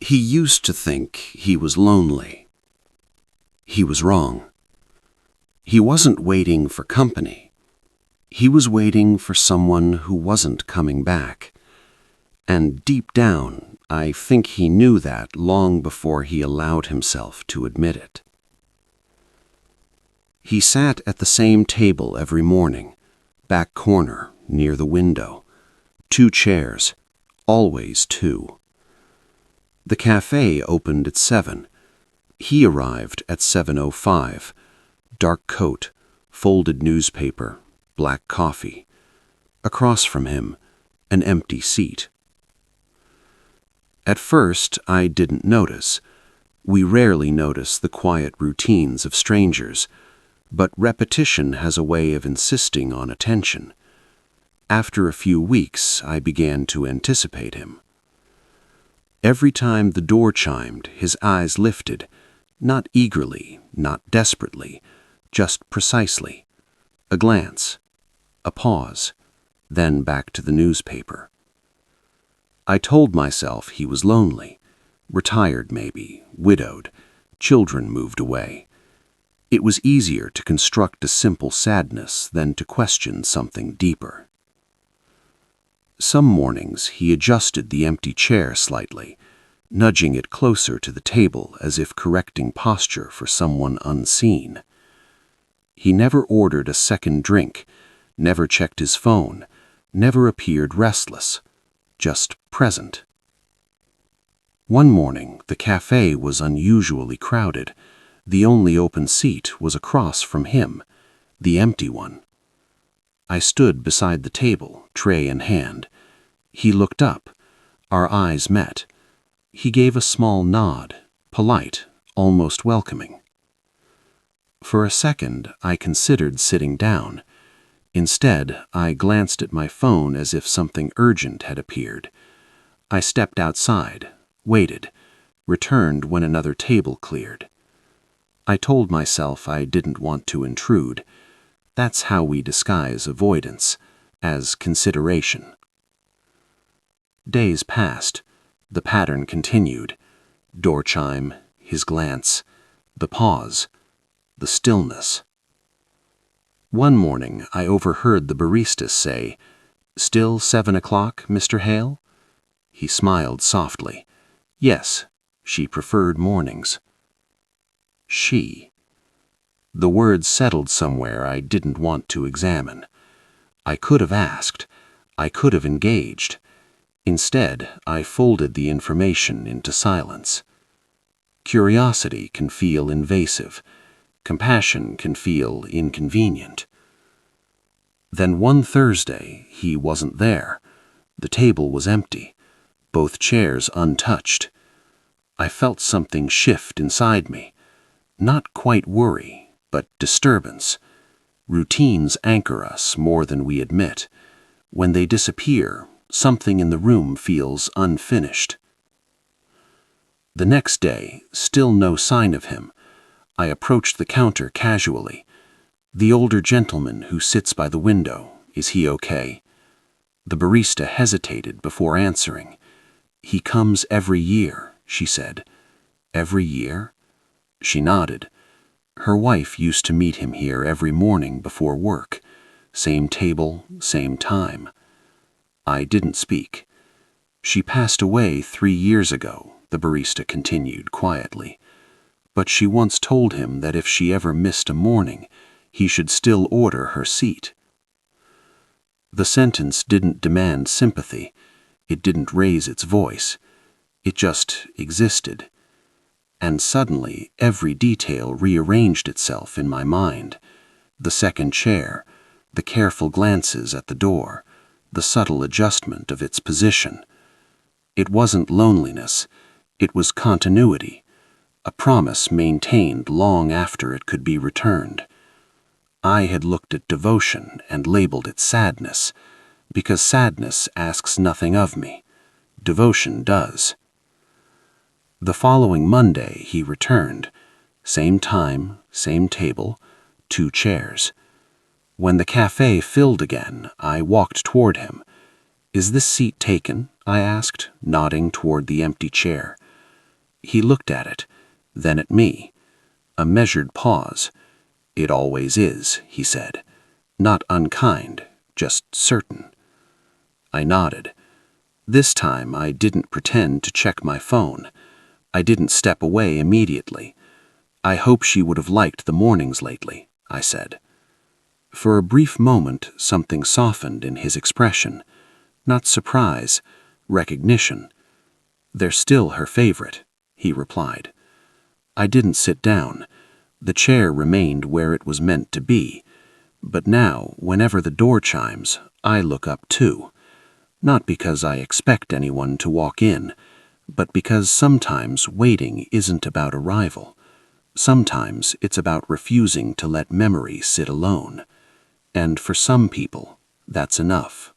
He used to think he was lonely. He was wrong. He wasn't waiting for company. He was waiting for someone who wasn't coming back. And deep down, I think he knew that long before he allowed himself to admit it. He sat at the same table every morning, back corner, near the window. 2 chairs, always 2. The cafe opened at 7. He arrived at 7:05. Dark coat, folded newspaper, black coffee. Across from him, an empty seat. At first, I didn't notice. We rarely notice the quiet routines of strangers, but repetition has a way of insisting on attention. After a few weeks, I began to anticipate him. Every time the door chimed, his eyes lifted, not eagerly, not desperately, just precisely. A glance, a pause, then back to the newspaper. I told myself he was lonely, retired maybe, widowed, children moved away. It was easier to construct a simple sadness than to question something deeper. Some mornings he adjusted the empty chair slightly, nudging it closer to the table as if correcting posture for someone unseen. He never ordered a second drink, never checked his phone, never appeared restless, just present. One morning, the cafe was unusually crowded. The only open seat was across from him, the empty one. I stood beside the table, tray in hand. He looked up. Our eyes met. He gave a small nod, polite, almost welcoming. For a second, I considered sitting down. Instead, I glanced at my phone as if something urgent had appeared. I stepped outside, waited, returned when another table cleared. I told myself I didn't want to intrude. That's how we disguise avoidance, as consideration. Days passed. The pattern continued. Door chime, his glance, the pause, the stillness. One morning, I overheard the barista say, "Still 7 o'clock, Mr. Hale?" He smiled softly. Yes, she preferred mornings. She. The word settled somewhere I didn't want to examine. I could have asked. I could have engaged. Instead, I folded the information into silence. Curiosity can feel invasive. Compassion can feel inconvenient. Then one Thursday, he wasn't there. The table was empty, both chairs untouched. I felt something shift inside me. Not quite worry, but disturbance. Routines anchor us more than we admit. When they disappear, something in the room feels unfinished. The next day, still no sign of him. I approached the counter casually. The older gentleman who sits by the window, is he okay? The barista hesitated before answering. He comes every year, she said. Every year? She nodded. Her wife used to meet him here every morning before work. Same table, same time. I didn't speak. She passed away 3 years ago, the barista continued quietly. But she once told him that if she ever missed a morning, he should still order her seat. The sentence didn't demand sympathy. It didn't raise its voice. It just existed. And suddenly, every detail rearranged itself in my mind. The second chair, the careful glances at the door, the subtle adjustment of its position. It wasn't loneliness. It was continuity. A promise maintained long after it could be returned. I had looked at devotion and labeled it sadness, because sadness asks nothing of me. Devotion does. The following Monday he returned. Same time, same table, 2 chairs. When the cafe filled again, I walked toward him. "Is this seat taken?" I asked, nodding toward the empty chair. He looked at it, then at me. A measured pause. "It always is," he said. "Not unkind, just certain." I nodded. This time I didn't pretend to check my phone. I didn't step away immediately. "I hope she would have liked the mornings lately," I said. For a brief moment, something softened in his expression. Not surprise, recognition. "They're still her favorite," he replied. I didn't sit down. The chair remained where it was meant to be. But now, whenever the door chimes, I look up too. Not because I expect anyone to walk in, but because sometimes waiting isn't about arrival. Sometimes it's about refusing to let memory sit alone. And for some people, that's enough.